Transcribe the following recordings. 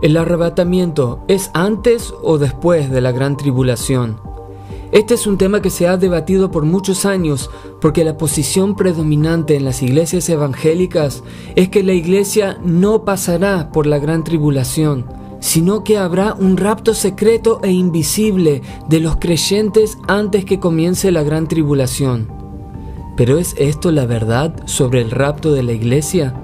¿El arrebatamiento es antes o después de la gran tribulación? Este es un tema que se ha debatido por muchos años porque la posición predominante en las iglesias evangélicas es que la iglesia no pasará por la gran tribulación, sino que habrá un rapto secreto e invisible de los creyentes antes que comience la gran tribulación. ¿Pero es esto la verdad sobre el rapto de la iglesia?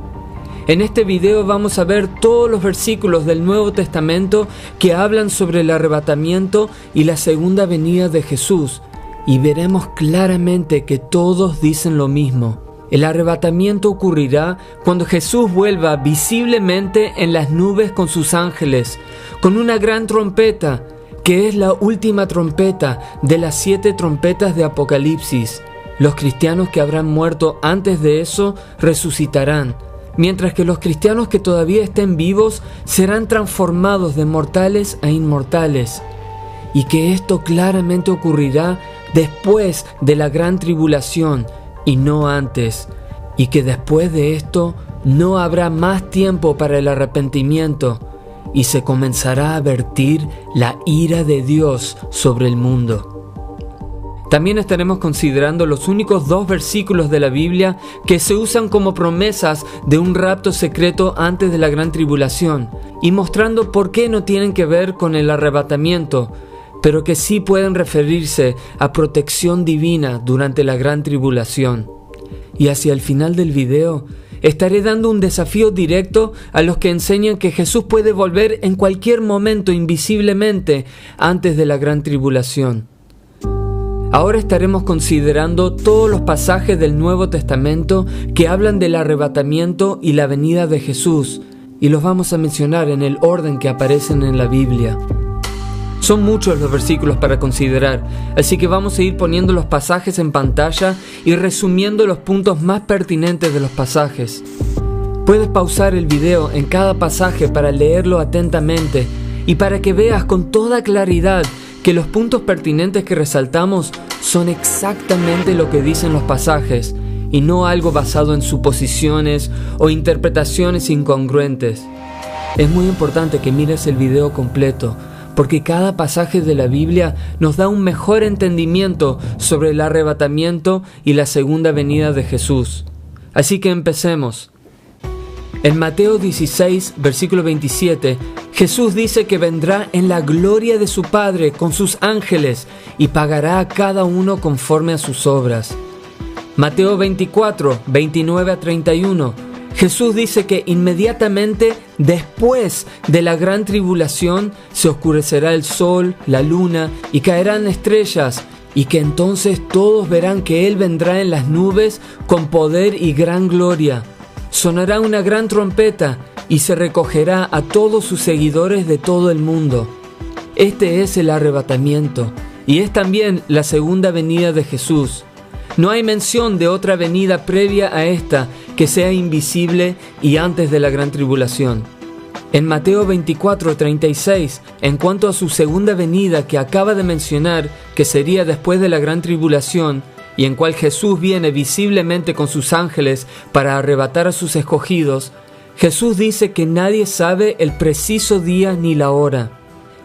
En este video vamos a ver todos los versículos del Nuevo Testamento que hablan sobre el arrebatamiento y la segunda venida de Jesús, y veremos claramente que todos dicen lo mismo. El arrebatamiento ocurrirá cuando Jesús vuelva visiblemente en las nubes con sus ángeles, con una gran trompeta, que es la última trompeta de las 7 trompetas de Apocalipsis. Los cristianos que habrán muerto antes de eso resucitarán, mientras que los cristianos que todavía estén vivos serán transformados de mortales a inmortales, y que esto claramente ocurrirá después de la gran tribulación y no antes, y que después de esto no habrá más tiempo para el arrepentimiento y se comenzará a vertir la ira de Dios sobre el mundo. También estaremos considerando los únicos 2 versículos de la Biblia que se usan como promesas de un rapto secreto antes de la gran tribulación, y mostrando por qué no tienen que ver con el arrebatamiento, pero que sí pueden referirse a protección divina durante la gran tribulación. Y hacia el final del video estaré dando un desafío directo a los que enseñan que Jesús puede volver en cualquier momento invisiblemente antes de la gran tribulación. Ahora estaremos considerando todos los pasajes del Nuevo Testamento que hablan del arrebatamiento y la venida de Jesús, y los vamos a mencionar en el orden que aparecen en la Biblia. Son muchos los versículos para considerar, así que vamos a ir poniendo los pasajes en pantalla y resumiendo los puntos más pertinentes de los pasajes. Puedes pausar el video en cada pasaje para leerlo atentamente y para que veas con toda claridad que los puntos pertinentes que resaltamos son exactamente lo que dicen los pasajes y no algo basado en suposiciones o interpretaciones incongruentes. Es muy importante que mires el video completo, porque cada pasaje de la Biblia nos da un mejor entendimiento sobre el arrebatamiento y la segunda venida de Jesús. Así que empecemos. En Mateo 16, versículo 27, Jesús dice que vendrá en la gloria de su Padre con sus ángeles y pagará a cada uno conforme a sus obras. Mateo 24, 29 a 31, Jesús dice que inmediatamente después de la gran tribulación se oscurecerá el sol, la luna y caerán estrellas, y que entonces todos verán que Él vendrá en las nubes con poder y gran gloria. Sonará una gran trompeta y se recogerá a todos sus seguidores de todo el mundo. Este es el arrebatamiento y es también la segunda venida de Jesús. No hay mención de otra venida previa a esta que sea invisible y antes de la gran tribulación. En Mateo 24:36, en cuanto a su segunda venida que acaba de mencionar, que sería después de la gran tribulación, y en cual Jesús viene visiblemente con sus ángeles para arrebatar a sus escogidos, Jesús dice que nadie sabe el preciso día ni la hora.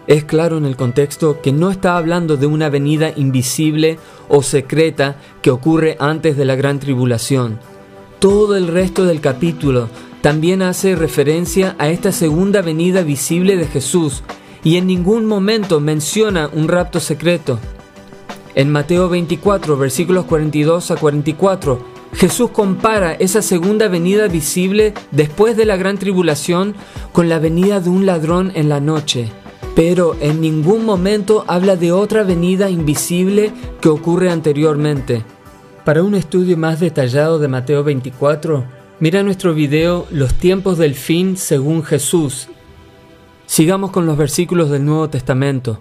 Es claro en el contexto que no está hablando de una venida invisible o secreta que ocurre antes de la gran tribulación. Todo el resto del capítulo también hace referencia a esta segunda venida visible de Jesús y en ningún momento menciona un rapto secreto. En Mateo 24, versículos 42 a 44, Jesús compara esa segunda venida visible después de la gran tribulación con la venida de un ladrón en la noche, pero en ningún momento habla de otra venida invisible que ocurre anteriormente. Para un estudio más detallado de Mateo 24, mira nuestro video Los tiempos del fin según Jesús. Sigamos con los versículos del Nuevo Testamento.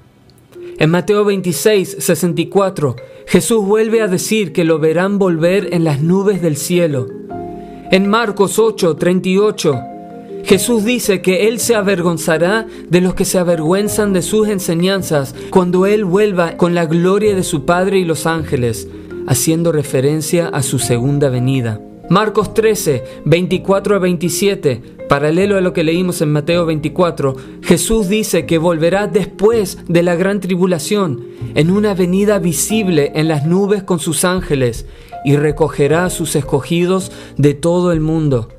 En Mateo 26, 64, Jesús vuelve a decir que lo verán volver en las nubes del cielo. En Marcos 8, 38, Jesús dice que Él se avergonzará de los que se avergüenzan de sus enseñanzas cuando Él vuelva con la gloria de su Padre y los ángeles, haciendo referencia a su segunda venida. Marcos 13, 24 a 27, Paralelo a lo que leímos en Mateo 24, Jesús dice que volverá después de la gran tribulación, en una venida visible en las nubes con sus ángeles, y recogerá a sus escogidos de todo el mundo.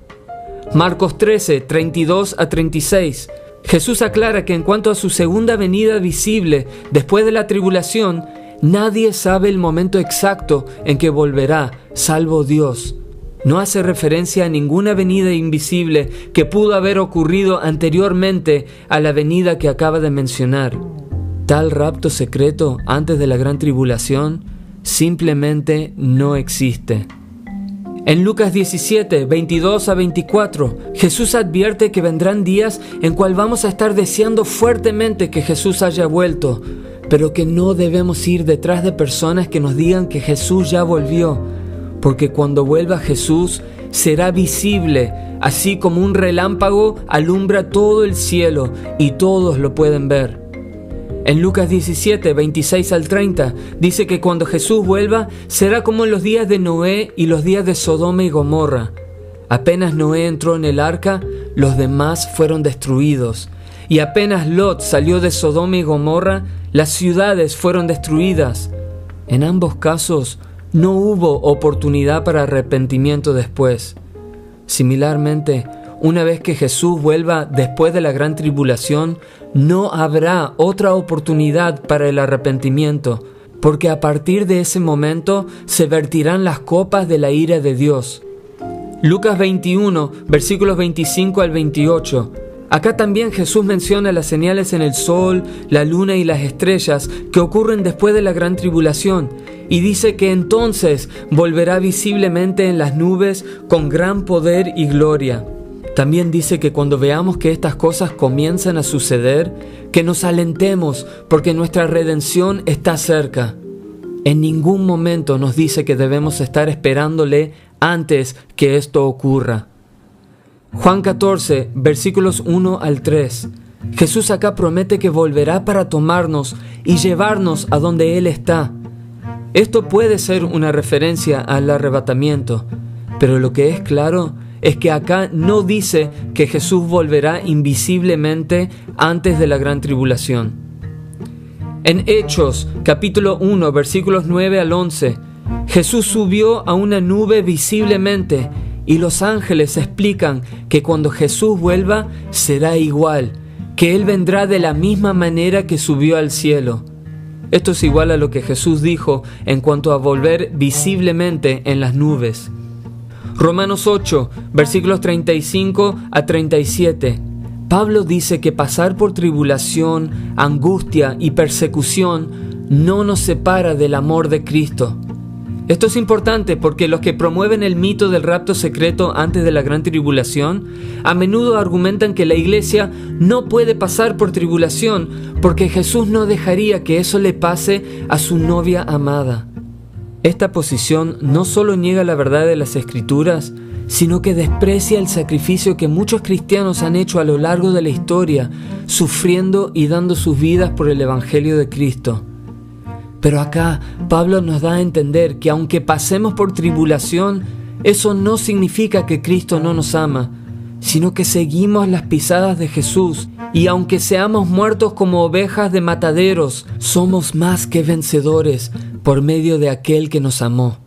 Marcos 13, 32 a 36. Jesús aclara que en cuanto a su segunda venida visible después de la tribulación, nadie sabe el momento exacto en que volverá, salvo Dios. No hace referencia a ninguna venida invisible que pudo haber ocurrido anteriormente a la venida que acaba de mencionar. Tal rapto secreto antes de la gran tribulación simplemente no existe. En Lucas 17, 22 a 24, Jesús advierte que vendrán días en cual vamos a estar deseando fuertemente que Jesús haya vuelto, pero que no debemos ir detrás de personas que nos digan que Jesús ya volvió, porque cuando vuelva Jesús será visible, así como un relámpago alumbra todo el cielo y todos lo pueden ver. En Lucas 17, 26 al 30, dice que cuando Jesús vuelva, será como en los días de Noé y los días de Sodoma y Gomorra. Apenas Noé entró en el arca, los demás fueron destruidos. Y apenas Lot salió de Sodoma y Gomorra, las ciudades fueron destruidas. En ambos casos, no hubo oportunidad para arrepentimiento después. Similarmente, una vez que Jesús vuelva después de la gran tribulación, no habrá otra oportunidad para el arrepentimiento, porque a partir de ese momento se vertirán las copas de la ira de Dios. Lucas 21, versículos 25 al 28. Acá también Jesús menciona las señales en el sol, la luna y las estrellas que ocurren después de la gran tribulación, y dice que entonces volverá visiblemente en las nubes con gran poder y gloria. También dice que cuando veamos que estas cosas comienzan a suceder, que nos alentemos porque nuestra redención está cerca. En ningún momento nos dice que debemos estar esperándole antes que esto ocurra. Juan 14, versículos 1 al 3. Jesús acá promete que volverá para tomarnos y llevarnos a donde Él está. Esto puede ser una referencia al arrebatamiento, pero lo que es claro es que acá no dice que Jesús volverá invisiblemente antes de la gran tribulación. En Hechos, capítulo 1, versículos 9 al 11, Jesús subió a una nube visiblemente y los ángeles explican que cuando Jesús vuelva será igual, que Él vendrá de la misma manera que subió al cielo. Esto es igual a lo que Jesús dijo en cuanto a volver visiblemente en las nubes. Romanos 8, versículos 35 a 37. Pablo dice que pasar por tribulación, angustia y persecución no nos separa del amor de Cristo. Esto es importante porque los que promueven el mito del rapto secreto antes de la gran tribulación a menudo argumentan que la iglesia no puede pasar por tribulación porque Jesús no dejaría que eso le pase a su novia amada. Esta posición no solo niega la verdad de las Escrituras, sino que desprecia el sacrificio que muchos cristianos han hecho a lo largo de la historia, sufriendo y dando sus vidas por el Evangelio de Cristo. Pero acá Pablo nos da a entender que aunque pasemos por tribulación, eso no significa que Cristo no nos ama, sino que seguimos las pisadas de Jesús, y aunque seamos muertos como ovejas de mataderos, somos más que vencedores por medio de aquel que nos amó.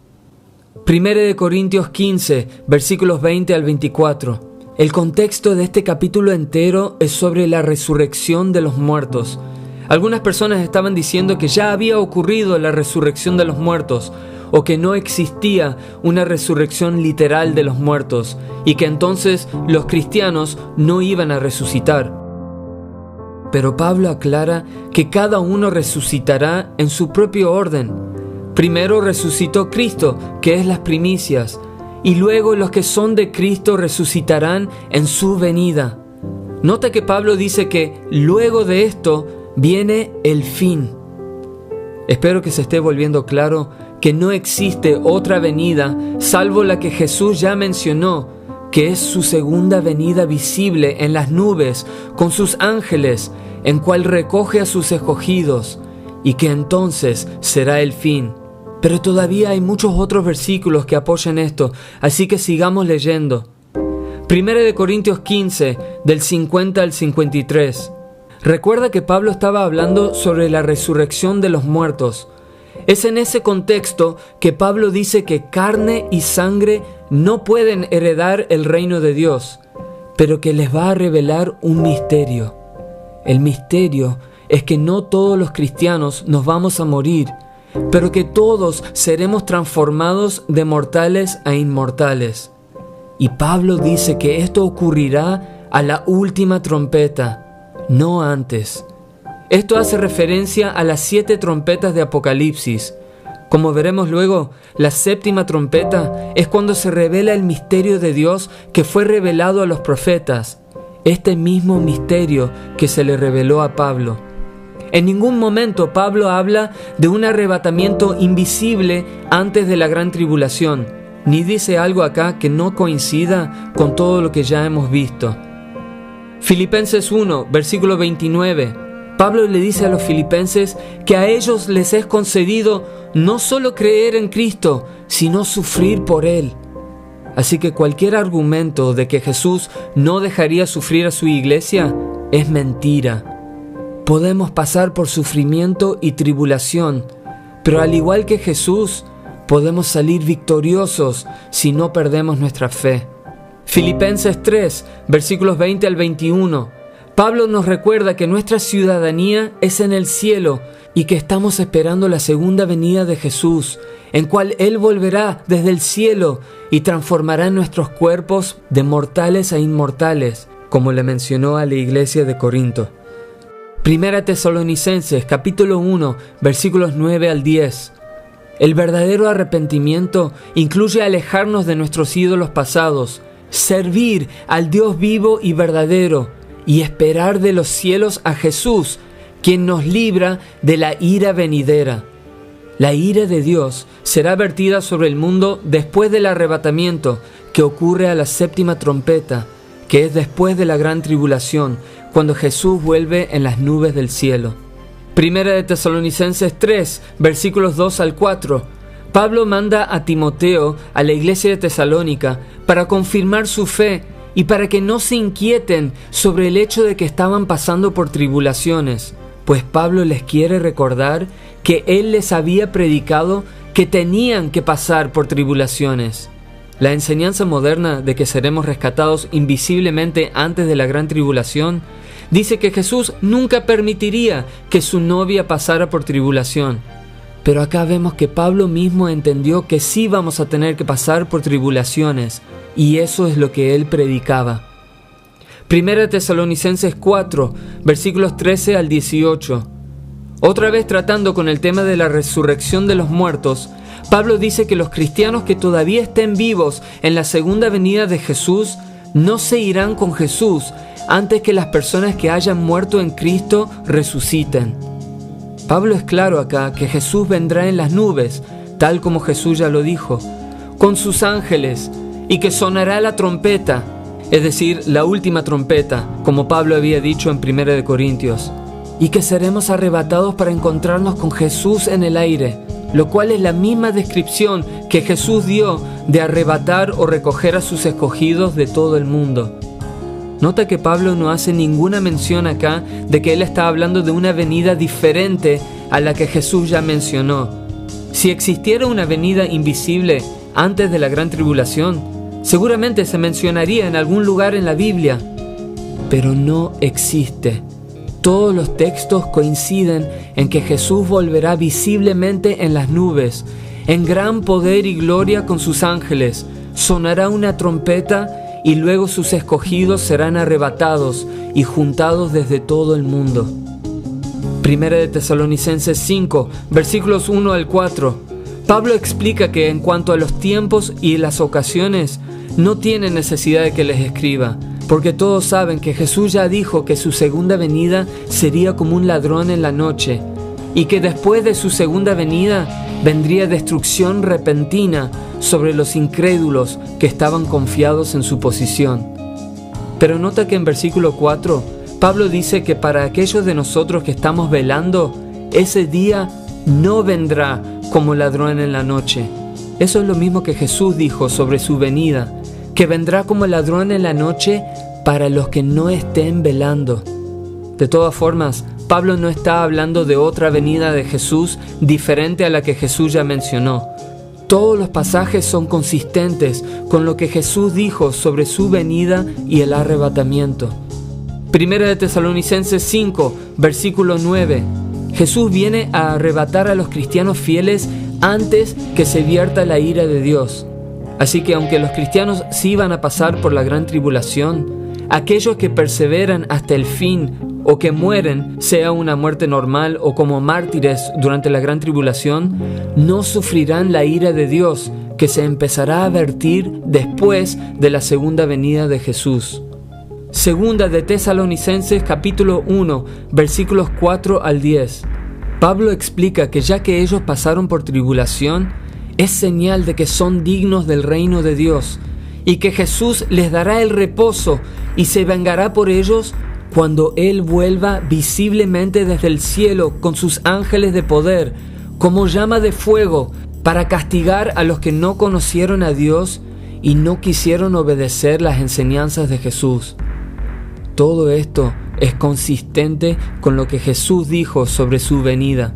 1 Corintios 15, versículos 20 al 24. El contexto de este capítulo entero es sobre la resurrección de los muertos. Algunas personas estaban diciendo que ya había ocurrido la resurrección de los muertos, o que no existía una resurrección literal de los muertos, y que entonces los cristianos no iban a resucitar. Pero Pablo aclara que cada uno resucitará en su propio orden. Primero resucitó Cristo, que es las primicias, y luego los que son de Cristo resucitarán en su venida. Nota que Pablo dice que luego de esto viene el fin. Espero que se esté volviendo claro que no existe otra venida salvo la que Jesús ya mencionó, que es su segunda venida visible en las nubes con sus ángeles, en cual recoge a sus escogidos, y que entonces será el fin. Pero todavía hay muchos otros versículos que apoyan esto, así que sigamos leyendo. Primera de Corintios 15, del 50 al 53. Recuerda que Pablo estaba hablando sobre la resurrección de los muertos. Es en ese contexto que Pablo dice que carne y sangre no pueden heredar el reino de Dios, pero que les va a revelar un misterio. El misterio es que no todos los cristianos nos vamos a morir, pero que todos seremos transformados de mortales a inmortales. Y Pablo dice que esto ocurrirá a la última trompeta, no antes. Esto hace referencia a las 7 trompetas de Apocalipsis. Como veremos luego, la 7ª trompeta es cuando se revela el misterio de Dios que fue revelado a los profetas. Este mismo misterio que se le reveló a Pablo. En ningún momento Pablo habla de un arrebatamiento invisible antes de la gran tribulación, ni dice algo acá que no coincida con todo lo que ya hemos visto. Filipenses 1, versículo 29. Pablo le dice a los filipenses que a ellos les es concedido no solo creer en Cristo, sino sufrir por Él. Así que cualquier argumento de que Jesús no dejaría sufrir a su iglesia es mentira. Podemos pasar por sufrimiento y tribulación, pero al igual que Jesús, podemos salir victoriosos si no perdemos nuestra fe. Filipenses 3, versículos 20 al 21. Pablo nos recuerda que nuestra ciudadanía es en el cielo y que estamos esperando la segunda venida de Jesús, en cual Él volverá desde el cielo y transformará nuestros cuerpos de mortales a inmortales, como le mencionó a la iglesia de Corinto. Primera Tesalonicenses, capítulo 1, versículos 9 al 10. El verdadero arrepentimiento incluye alejarnos de nuestros ídolos pasados, servir al Dios vivo y verdadero y esperar de los cielos a Jesús, quien nos libra de la ira venidera. La ira de Dios será vertida sobre el mundo después del arrebatamiento que ocurre a la 7ª trompeta, que es después de la gran tribulación, cuando Jesús vuelve en las nubes del cielo. Primera de Tesalonicenses 3, versículos 2 al 4. Pablo manda a Timoteo a la iglesia de Tesalónica para confirmar su fe y para que no se inquieten sobre el hecho de que estaban pasando por tribulaciones, pues Pablo les quiere recordar que él les había predicado que tenían que pasar por tribulaciones. La enseñanza moderna de que seremos rescatados invisiblemente antes de la gran tribulación dice que Jesús nunca permitiría que su novia pasara por tribulación. Pero acá vemos que Pablo mismo entendió que sí vamos a tener que pasar por tribulaciones, y eso es lo que él predicaba. Primera Tesalonicenses 4, versículos 13 al 18. Otra vez tratando con el tema de la resurrección de los muertos, Pablo dice que los cristianos que todavía estén vivos en la segunda venida de Jesús no se irán con Jesús antes que las personas que hayan muerto en Cristo resuciten. Pablo es claro acá que Jesús vendrá en las nubes, tal como Jesús ya lo dijo, con sus ángeles, y que sonará la trompeta, es decir, la última trompeta, como Pablo había dicho en 1 Corintios, y que seremos arrebatados para encontrarnos con Jesús en el aire, lo cual es la misma descripción que Jesús dio de arrebatar o recoger a sus escogidos de todo el mundo. Nota que Pablo no hace ninguna mención acá de que él está hablando de una venida diferente a la que Jesús ya mencionó. Si existiera una venida invisible antes de la gran tribulación, seguramente se mencionaría en algún lugar en la Biblia, pero no existe. Todos los textos coinciden en que Jesús volverá visiblemente en las nubes, en gran poder y gloria con sus ángeles, sonará una trompeta y luego sus escogidos serán arrebatados y juntados desde todo el mundo. Primera de Tesalonicenses 5, versículos 1 al 4. Pablo explica que en cuanto a los tiempos y las ocasiones, no tiene necesidad de que les escriba, porque todos saben que Jesús ya dijo que su segunda venida sería como un ladrón en la noche, y que después de su segunda venida vendría destrucción repentina sobre los incrédulos que estaban confiados en su posición. Pero nota que en versículo 4, Pablo dice que para aquellos de nosotros que estamos velando, ese día no vendrá como ladrón en la noche. Eso es lo mismo que Jesús dijo sobre su venida, que vendrá como ladrón en la noche para los que no estén velando. De todas formas, Pablo no está hablando de otra venida de Jesús diferente a la que Jesús ya mencionó. Todos los pasajes son consistentes con lo que Jesús dijo sobre su venida y el arrebatamiento. Primera de Tesalonicenses 5, versículo 9. Jesús viene a arrebatar a los cristianos fieles antes que se vierta la ira de Dios. Así que aunque los cristianos sí van a pasar por la gran tribulación, aquellos que perseveran hasta el fin o que mueren, sea una muerte normal o como mártires durante la gran tribulación, no sufrirán la ira de Dios que se empezará a vertir después de la segunda venida de Jesús. Segunda de Tesalonicenses capítulo 1, versículos 4 al 10. Pablo explica que ya que ellos pasaron por tribulación, es señal de que son dignos del reino de Dios y que Jesús les dará el reposo y se vengará por ellos cuando Él vuelva visiblemente desde el cielo con sus ángeles de poder, como llama de fuego, para castigar a los que no conocieron a Dios y no quisieron obedecer las enseñanzas de Jesús. Todo esto es consistente con lo que Jesús dijo sobre su venida.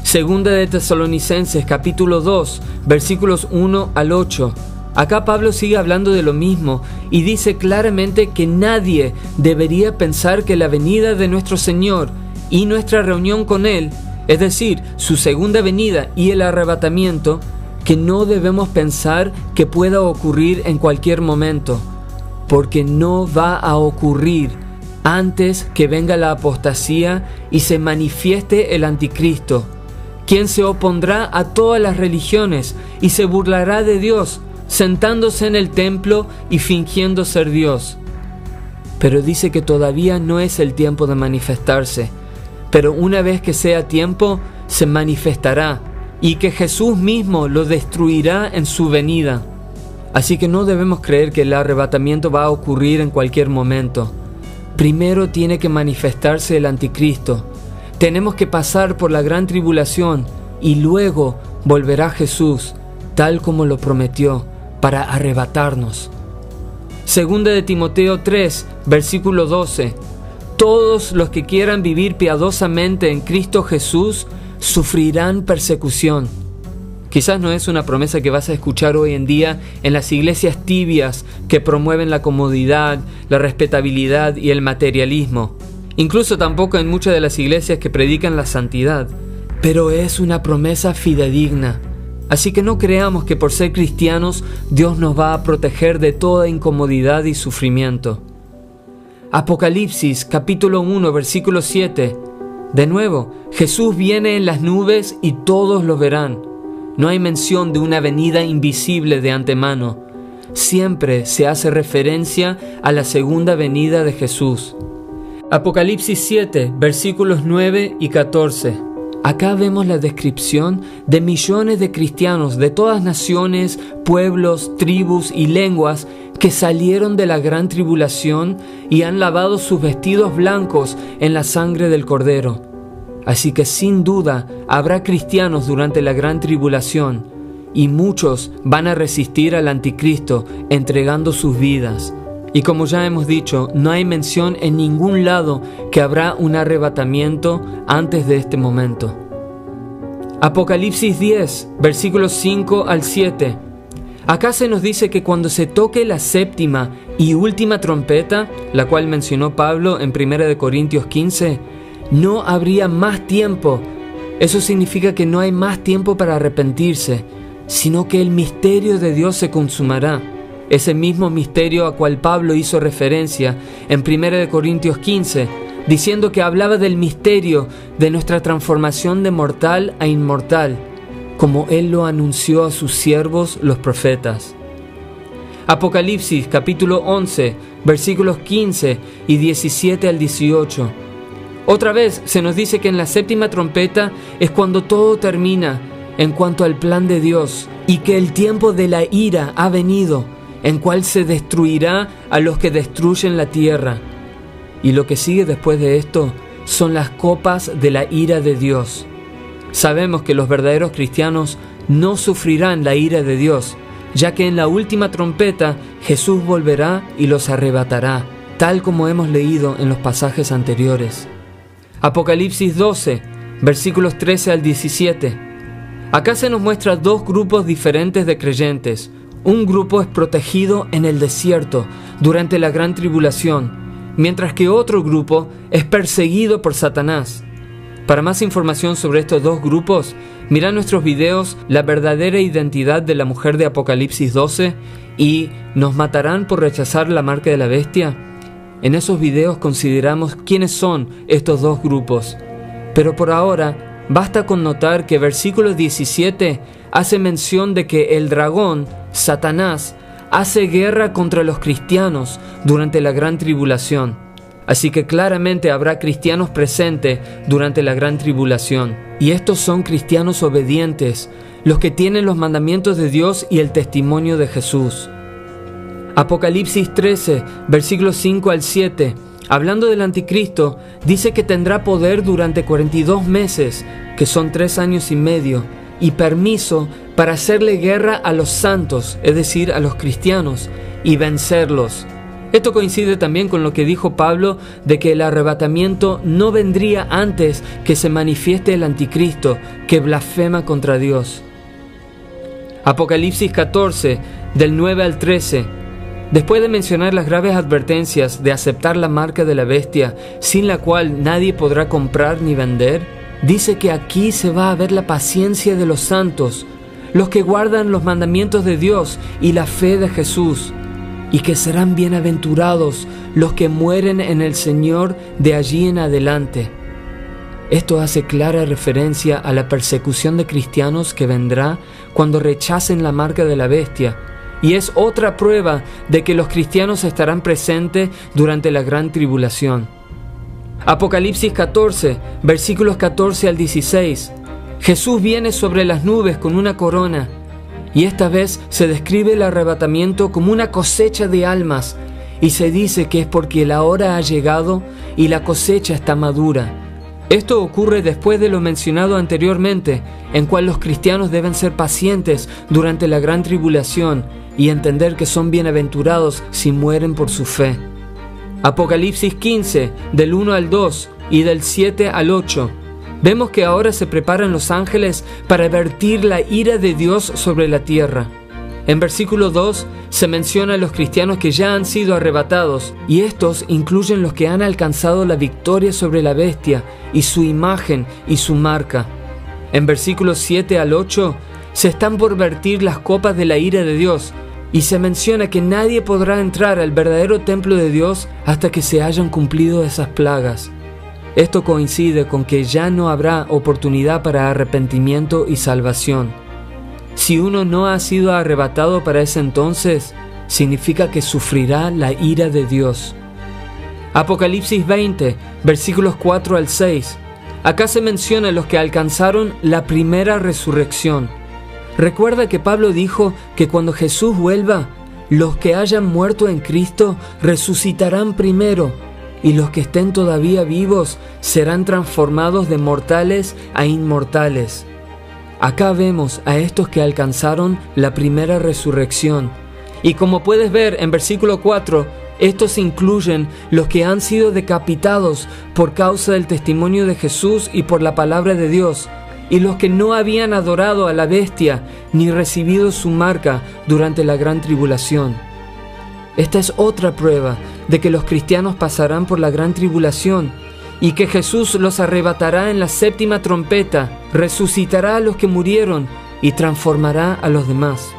Segunda de Tesalonicenses capítulo 2, versículos 1 al 8. Acá Pablo sigue hablando de lo mismo y dice claramente que nadie debería pensar que la venida de nuestro Señor y nuestra reunión con Él, es decir, su segunda venida y el arrebatamiento, que no debemos pensar que pueda ocurrir en cualquier momento, porque no va a ocurrir antes que venga la apostasía y se manifieste el anticristo, quien se opondrá a todas las religiones y se burlará de Dios, sentándose en el templo y fingiendo ser Dios. Pero dice que todavía no es el tiempo de manifestarse, pero una vez que sea tiempo, se manifestará, y que Jesús mismo lo destruirá en su venida. Así que no debemos creer que el arrebatamiento va a ocurrir en cualquier momento. Primero tiene que manifestarse el anticristo. Tenemos que pasar por la gran tribulación y luego volverá Jesús, tal como lo prometió, para arrebatarnos. Segunda de Timoteo 3, versículo 12. Todos los que quieran vivir piadosamente en Cristo Jesús sufrirán persecución. Quizás no es una promesa que vas a escuchar hoy en día en las iglesias tibias que promueven la comodidad, la respetabilidad y el materialismo. Incluso tampoco en muchas de las iglesias que predican la santidad. Pero es una promesa fidedigna. Así que no creamos que por ser cristianos Dios nos va a proteger de toda incomodidad y sufrimiento. Apocalipsis capítulo 1 versículo 7. De nuevo, Jesús viene en las nubes y todos lo verán. No hay mención de una venida invisible de antemano. Siempre se hace referencia a la segunda venida de Jesús. Apocalipsis 7 versículos 9 y 14. Acá vemos la descripción de millones de cristianos de todas naciones, pueblos, tribus y lenguas que salieron de la gran tribulación y han lavado sus vestidos blancos en la sangre del Cordero. Así que sin duda habrá cristianos durante la gran tribulación y muchos van a resistir al anticristo entregando sus vidas. Y como ya hemos dicho, no hay mención en ningún lado que habrá un arrebatamiento antes de este momento. Apocalipsis 10, versículos 5 al 7. Acá se nos dice que cuando se toque la séptima y última trompeta, la cual mencionó Pablo en 1 Corintios 15, no habría más tiempo. Eso significa que no hay más tiempo para arrepentirse, sino que el misterio de Dios se consumará. Ese mismo misterio a cual Pablo hizo referencia en 1 Corintios 15, diciendo que hablaba del misterio de nuestra transformación de mortal a inmortal, como Él lo anunció a sus siervos los profetas. Apocalipsis capítulo 11, versículos 15 y 17 al 18. Otra vez se nos dice que en la séptima trompeta es cuando todo termina en cuanto al plan de Dios y que el tiempo de la ira ha venido, en cual se destruirá a los que destruyen la tierra. Y lo que sigue después de esto son las copas de la ira de Dios. Sabemos que los verdaderos cristianos no sufrirán la ira de Dios, ya que en la última trompeta Jesús volverá y los arrebatará, tal como hemos leído en los pasajes anteriores. Apocalipsis 12, versículos 13 al 17. Acá se nos muestra dos grupos diferentes de creyentes. Un grupo es protegido en el desierto durante la gran tribulación, mientras que otro grupo es perseguido por Satanás. Para más información sobre estos dos grupos, mira nuestros videos La verdadera identidad de la mujer de Apocalipsis 12 y ¿Nos matarán por rechazar la marca de la bestia? En esos videos consideramos quiénes son estos dos grupos. Pero por ahora, basta con notar que versículo 17 hace mención de que el dragón, Satanás, hace guerra contra los cristianos durante la gran tribulación. Así que claramente habrá cristianos presentes durante la gran tribulación. Y estos son cristianos obedientes, los que tienen los mandamientos de Dios y el testimonio de Jesús. Apocalipsis 13, versículos 5 al 7, hablando del anticristo, dice que tendrá poder durante 42 meses, que son 3 años y medio, y permiso para hacerle guerra a los santos, es decir, a los cristianos, y vencerlos. Esto coincide también con lo que dijo Pablo de que el arrebatamiento no vendría antes que se manifieste el anticristo, que blasfema contra Dios. Apocalipsis 14, del 9 al 13. Después de mencionar las graves advertencias de aceptar la marca de la bestia, sin la cual nadie podrá comprar ni vender, dice que aquí se va a ver la paciencia de los santos, los que guardan los mandamientos de Dios y la fe de Jesús, y que serán bienaventurados los que mueren en el Señor de allí en adelante. Esto hace clara referencia a la persecución de cristianos que vendrá cuando rechacen la marca de la bestia, y es otra prueba de que los cristianos estarán presentes durante la gran tribulación. Apocalipsis 14, versículos 14 al 16. Jesús viene sobre las nubes con una corona, y esta vez se describe el arrebatamiento como una cosecha de almas, y se dice que es porque la hora ha llegado y la cosecha está madura. Esto ocurre después de lo mencionado anteriormente, en cual los cristianos deben ser pacientes durante la gran tribulación y entender que son bienaventurados si mueren por su fe. Apocalipsis 15, del 1 al 2 y del 7 al 8. Vemos que ahora se preparan los ángeles para vertir la ira de Dios sobre la tierra. En versículo 2 se menciona a los cristianos que ya han sido arrebatados, y estos incluyen los que han alcanzado la victoria sobre la bestia y su imagen y su marca. En versículos 7 al 8 se están por vertir las copas de la ira de Dios, y se menciona que nadie podrá entrar al verdadero templo de Dios hasta que se hayan cumplido esas plagas. Esto coincide con que ya no habrá oportunidad para arrepentimiento y salvación. Si uno no ha sido arrebatado para ese entonces, significa que sufrirá la ira de Dios. Apocalipsis 20, versículos 4 al 6. Acá se menciona los que alcanzaron la primera resurrección. Recuerda que Pablo dijo que cuando Jesús vuelva, los que hayan muerto en Cristo resucitarán primero, y los que estén todavía vivos serán transformados de mortales a inmortales. Acá vemos a estos que alcanzaron la primera resurrección. Y como puedes ver en versículo 4, estos incluyen los que han sido decapitados por causa del testimonio de Jesús y por la palabra de Dios, y los que no habían adorado a la bestia ni recibido su marca durante la gran tribulación. Esta es otra prueba de que los cristianos pasarán por la gran tribulación y que Jesús los arrebatará en la séptima trompeta, resucitará a los que murieron y transformará a los demás.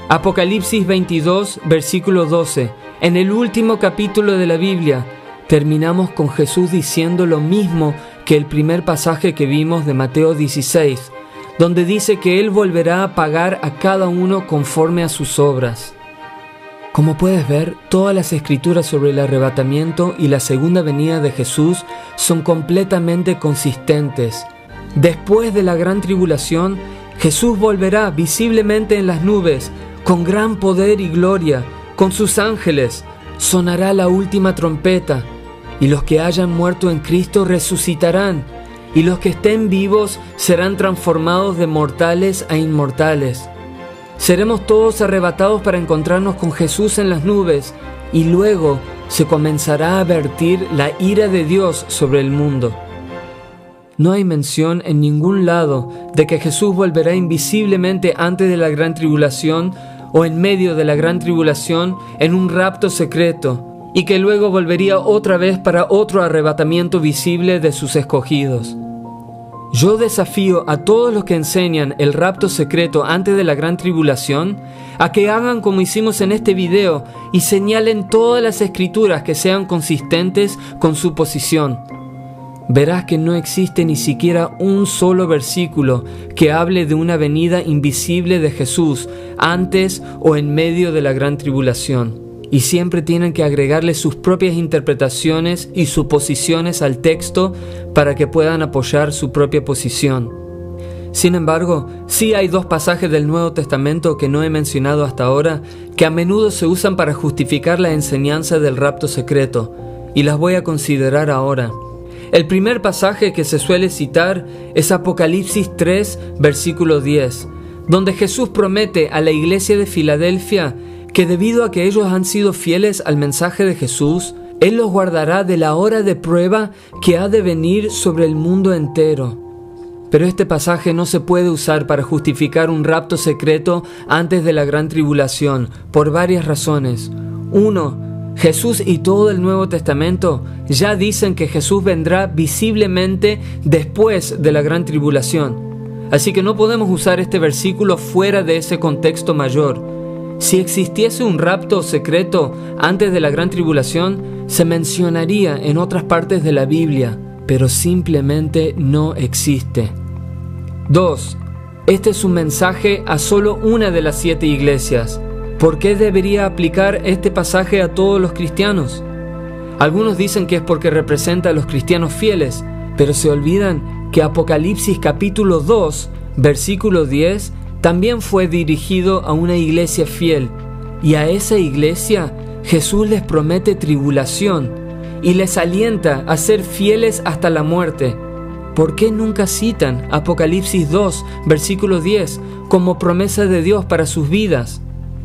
Apocalipsis 22, versículo 12. En el último capítulo de la Biblia, terminamos con Jesús diciendo lo mismo que el primer pasaje que vimos de Mateo 16, donde dice que Él volverá a pagar a cada uno conforme a sus obras. Como puedes ver, todas las escrituras sobre el arrebatamiento y la segunda venida de Jesús son completamente consistentes. Después de la gran tribulación, Jesús volverá visiblemente en las nubes, con gran poder y gloria, con sus ángeles. Sonará la última trompeta, y los que hayan muerto en Cristo resucitarán, y los que estén vivos serán transformados de mortales a inmortales. Seremos todos arrebatados para encontrarnos con Jesús en las nubes y luego se comenzará a vertir la ira de Dios sobre el mundo. No hay mención en ningún lado de que Jesús volverá invisiblemente antes de la gran tribulación o en medio de la gran tribulación en un rapto secreto y que luego volvería otra vez para otro arrebatamiento visible de sus escogidos. Yo desafío a todos los que enseñan el rapto secreto antes de la gran tribulación a que hagan como hicimos en este video y señalen todas las escrituras que sean consistentes con su posición. Verás que no existe ni siquiera un solo versículo que hable de una venida invisible de Jesús antes o en medio de la gran tribulación. Y siempre tienen que agregarle sus propias interpretaciones y suposiciones al texto para que puedan apoyar su propia posición. Sin embargo, sí hay dos pasajes del Nuevo Testamento que no he mencionado hasta ahora que a menudo se usan para justificar la enseñanza del rapto secreto, y las voy a considerar ahora. El primer pasaje que se suele citar es Apocalipsis 3, versículo 10, donde Jesús promete a la iglesia de Filadelfia que debido a que ellos han sido fieles al mensaje de Jesús, Él los guardará de la hora de prueba que ha de venir sobre el mundo entero. Pero este pasaje no se puede usar para justificar un rapto secreto antes de la gran tribulación, por varias razones. 1. Jesús y todo el Nuevo Testamento ya dicen que Jesús vendrá visiblemente después de la gran tribulación. Así que no podemos usar este versículo fuera de ese contexto mayor. Si existiese un rapto secreto antes de la gran tribulación, se mencionaría en otras partes de la Biblia, pero simplemente no existe. 2. Este es un mensaje a solo una de las 7 iglesias. ¿Por qué debería aplicar este pasaje a todos los cristianos? Algunos dicen que es porque representa a los cristianos fieles, pero se olvidan que Apocalipsis capítulo 2, versículo 10, también fue dirigido a una iglesia fiel, y a esa iglesia Jesús les promete tribulación y les alienta a ser fieles hasta la muerte. ¿Por qué nunca citan Apocalipsis 2, versículo 10 como promesa de Dios para sus vidas?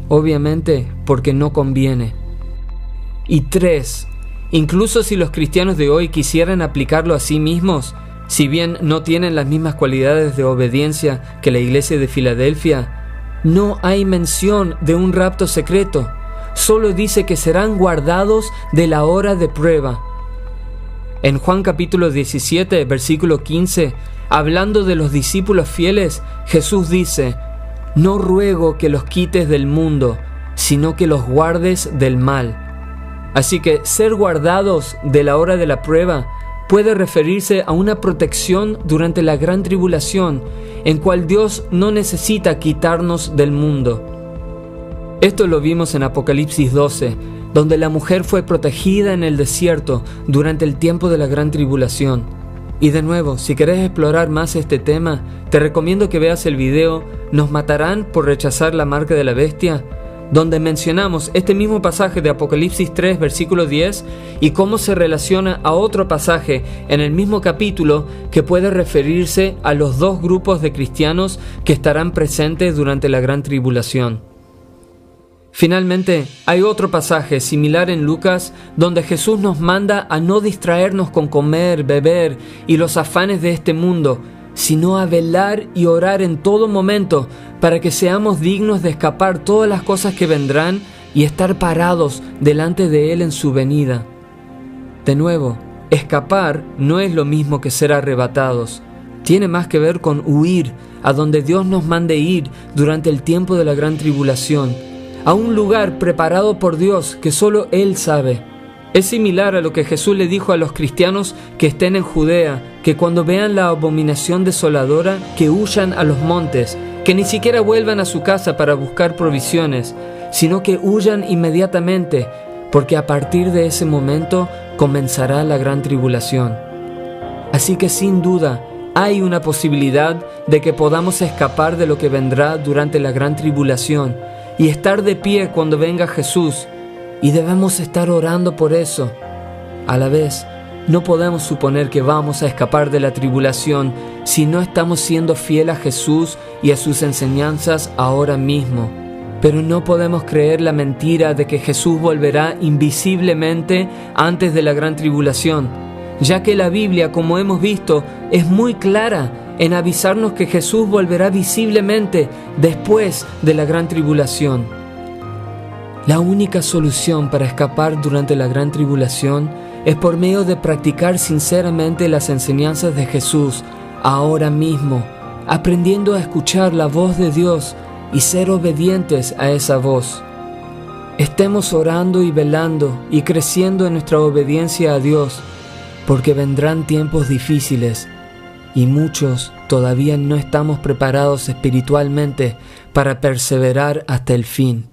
Obviamente porque no conviene. Y 3. Incluso si los cristianos de hoy quisieran aplicarlo a sí mismos, si bien no tienen las mismas cualidades de obediencia que la iglesia de Filadelfia, no hay mención de un rapto secreto. Solo dice que serán guardados de la hora de prueba. En Juan capítulo 17, versículo 15, hablando de los discípulos fieles, Jesús dice: «No ruego que los quites del mundo, sino que los guardes del mal». Así que ser guardados de la hora de la prueba puede referirse a una protección durante la gran tribulación, en cual Dios no necesita quitarnos del mundo. Esto lo vimos en Apocalipsis 12, donde la mujer fue protegida en el desierto durante el tiempo de la gran tribulación. Y de nuevo, si querés explorar más este tema, te recomiendo que veas el video ¿Nos matarán por rechazar la marca de la bestia?, donde mencionamos este mismo pasaje de Apocalipsis 3, versículo 10, y cómo se relaciona a otro pasaje en el mismo capítulo que puede referirse a los dos grupos de cristianos que estarán presentes durante la gran tribulación. Finalmente, hay otro pasaje similar en Lucas donde Jesús nos manda a no distraernos con comer, beber y los afanes de este mundo, sino a velar y orar en todo momento para que seamos dignos de escapar todas las cosas que vendrán y estar parados delante de Él en su venida. De nuevo, escapar no es lo mismo que ser arrebatados. Tiene más que ver con huir a donde Dios nos mande ir durante el tiempo de la gran tribulación, a un lugar preparado por Dios que solo Él sabe. Es similar a lo que Jesús le dijo a los cristianos que estén en Judea, que cuando vean la abominación desoladora, que huyan a los montes, que ni siquiera vuelvan a su casa para buscar provisiones, sino que huyan inmediatamente, porque a partir de ese momento comenzará la gran tribulación. Así que sin duda, hay una posibilidad de que podamos escapar de lo que vendrá durante la gran tribulación y estar de pie cuando venga Jesús. Y debemos estar orando por eso. A la vez, No podemos suponer que vamos a escapar de la tribulación si no estamos siendo fieles a Jesús y a sus enseñanzas ahora mismo. Pero no podemos creer la mentira de que Jesús volverá invisiblemente antes de la gran tribulación, ya que la Biblia, como hemos visto, es muy clara en avisarnos que Jesús volverá visiblemente después de la gran tribulación. La única solución para escapar durante la gran tribulación es por medio de practicar sinceramente las enseñanzas de Jesús ahora mismo, aprendiendo a escuchar la voz de Dios y ser obedientes a esa voz. Estemos orando y velando y creciendo en nuestra obediencia a Dios, porque vendrán tiempos difíciles y muchos todavía no estamos preparados espiritualmente para perseverar hasta el fin.